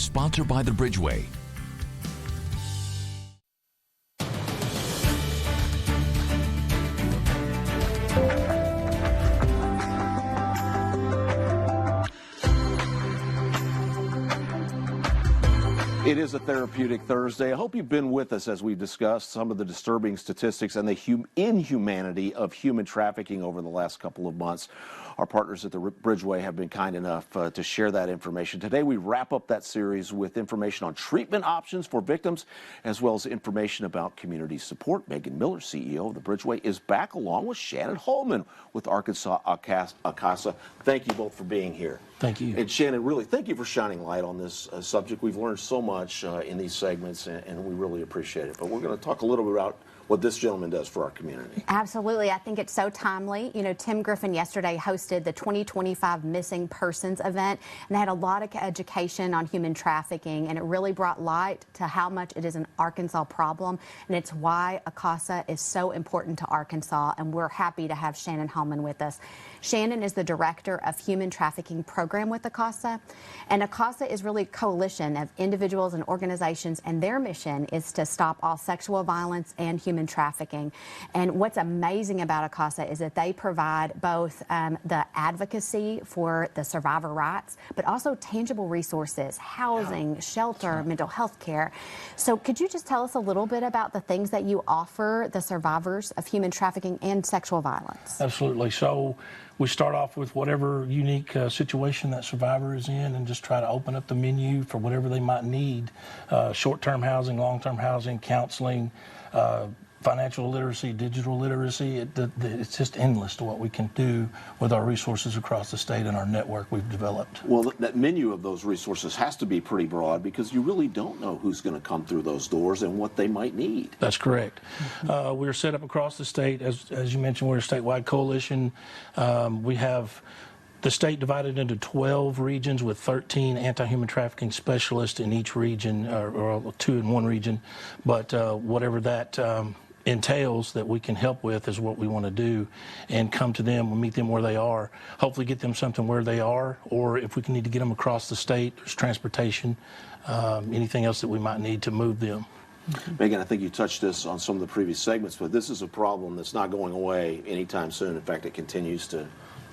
sponsored by the Bridgeway. It is a Therapeutic Thursday. I hope you've been with us as we've discussed some of the disturbing statistics and the inhumanity of human trafficking over the last couple of months. Our partners at the Bridgeway have been kind enough to share that information. Today we wrap up that series with information on treatment options for victims, as well as information about community support. Megan Miller, CEO of the Bridgeway, is back along with Shannon Holman with Arkansas ACASA. Thank you both for being here. Thank you. And Shannon, really, thank you for shining light on this subject. We've learned so much in these segments, and we really appreciate it. But we're going to talk a little bit about what this gentleman does for our community. Absolutely. I think it's so timely. You know, Tim Griffin yesterday hosted the 2025 Missing Persons event, and they had a lot of education on human trafficking, and it really brought light to how much it is an Arkansas problem, and it's why ACASA is so important to Arkansas, and we're happy to have Shannon Holman with us. Shannon is the Director of Human Trafficking Program with ACASA, and ACASA is really a coalition of individuals and organizations, and their mission is to stop all sexual violence and human trafficking. And what's amazing about ACASA is that they provide both the advocacy for the survivor rights, but also tangible resources, housing, shelter, mental health care. So could you just tell us a little bit about the things that you offer the survivors of human trafficking and sexual violence? Absolutely. So we start off with whatever unique situation that survivor is in and just try to open up the menu for whatever they might need. Short-term housing, long-term housing, counseling, financial literacy, digital literacy. It's just endless to what we can do with our resources across the state and our network we've developed. Well, that menu of those resources has to be pretty broad because you really don't know who's going to come through those doors and what they might need. That's correct. We're set up across the state. As you mentioned, we're a statewide coalition. We have the state divided into 12 regions with 13 anti-human trafficking specialists in each region, or 2 in one region. But whatever that entails that we can help with is what we want to do, and come to them and meet them where they are, hopefully get them something where they are, or if we can need to get them across the state, there's transportation, anything else that we might need to move them. Megan, I think you touched this on some of the previous segments, but this is a problem that's not going away anytime soon. In fact, it continues to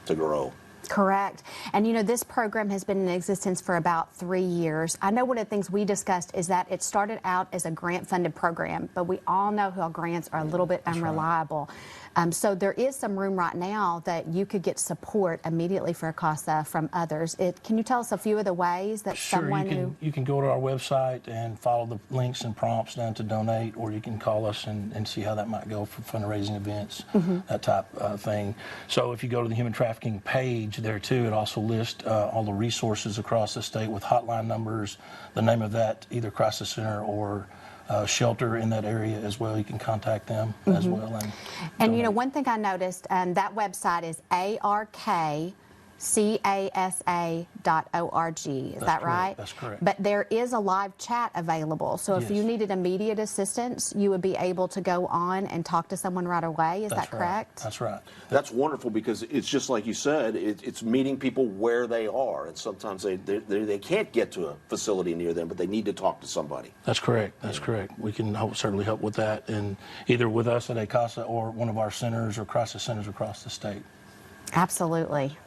grow. Correct. And you know, this program has been in existence for about 3 years. I know one of the things we discussed is that it started out as a grant-funded program, but we all know how grants are a little bit unreliable. So there is some room right now that you could get support immediately for ACASA from others. Can you tell us a few of the ways that someone you can go to our website and follow the links and prompts down to donate, or you can call us and see how that might go for fundraising events, that type of thing. So if you go to the human trafficking page there too, it also lists all the resources across the state with hotline numbers, the name of that either crisis center or shelter in that area as well. You can contact them as well. And you know, one thing I noticed, that website is arkcasa.org. Is that right? That's correct. But there is a live chat available. So if you needed immediate assistance, you would be able to go on and talk to someone right away. Is that correct? That's right. That's wonderful because it's just like you said, it's meeting people where they are. And sometimes they can't get to a facility near them, but they need to talk to somebody. That's correct. That's correct. We can certainly help with that, and either with us at ACASA or one of our centers or crisis centers across the state. Absolutely.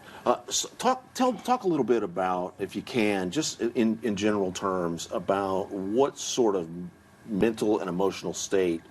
So talk a little bit about, if you can, just in general terms, about what sort of mental and emotional state,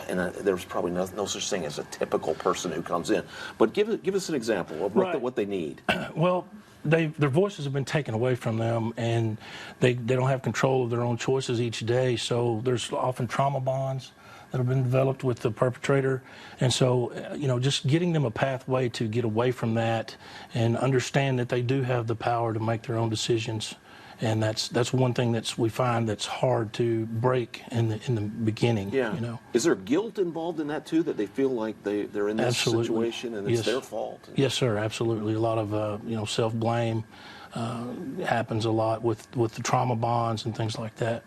and there's probably no such thing as a typical person who comes in, but give us an example of what they need. Well, their voices have been taken away from them, and they don't have control of their own choices each day, so there's often trauma bonds that have been developed with the perpetrator. And so, you know, just getting them a pathway to get away from that and understand that they do have the power to make their own decisions. And that's one thing we find that's hard to break in the beginning. Yeah. You know. Is there guilt involved in that too, that they feel like they're in this situation and it's their fault? Yes, sir. Absolutely. A lot of self-blame happens a lot with the trauma bonds and things like that.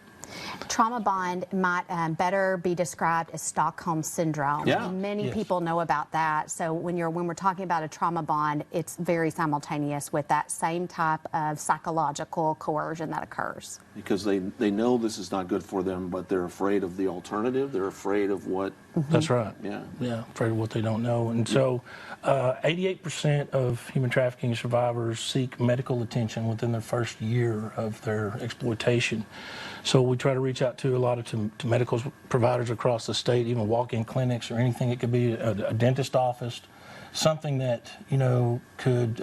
Trauma bond might better be described as Stockholm syndrome. Yeah. Many Yes. people know about that. So when we're talking about a trauma bond, it's very simultaneous with that same type of psychological coercion that occurs. Because they know this is not good for them, but they're afraid of the alternative. They're afraid of what. That's right. Yeah. Yeah, afraid of what they don't know. And so 88% of human trafficking survivors seek medical attention within their first year of their exploitation. So we try to reach out to a lot of to medical providers across the state, even walk-in clinics or anything. It could be a dentist office, something that, could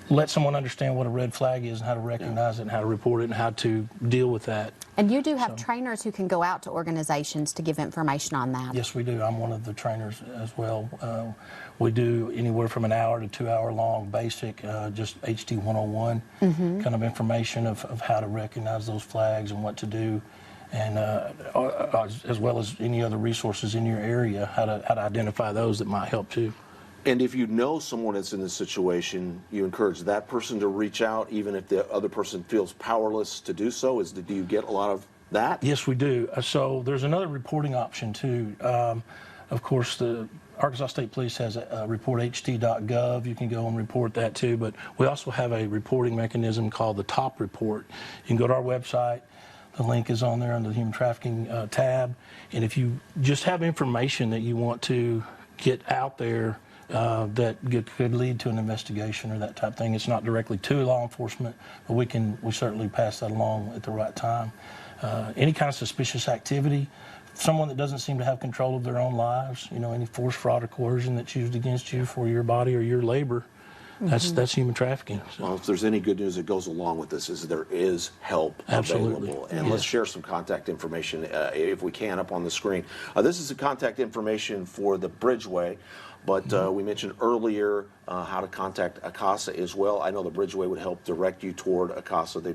let someone understand what a red flag is and how to recognize it and how to report it and how to deal with that. And you do have trainers who can go out to organizations to give information on that. Yes, we do. I'm one of the trainers as well. We do anywhere from an hour to 2 hour long basic, just HT 101 kind of information of how to recognize those flags and what to do, and as well as any other resources in your area, how to identify those that might help too. And if you know someone that's in this situation, you encourage that person to reach out, even if the other person feels powerless to do so. Do you get a lot of that? Yes, we do. So there's another reporting option too. Of course, the Arkansas State Police has a reportht.gov. You can go and report that too. But we also have a reporting mechanism called the Top Report. You can go to our website. The link is on there under the Human Trafficking tab. And if you just have information that you want to get out there, that could lead to an investigation or that type of thing. It's not directly to law enforcement, but we certainly pass that along at the right time. Any kind of suspicious activity, someone that doesn't seem to have control of their own lives, any force, fraud, or coercion that's used against you for your body or your labor, that's human trafficking. So. Well, if there's any good news that goes along with this, is there is help available. And let's share some contact information, if we can, up on the screen. This is the contact information for the Bridgeway. But we mentioned earlier how to contact ACASA as well. I know the Bridgeway would help direct you toward ACASA. They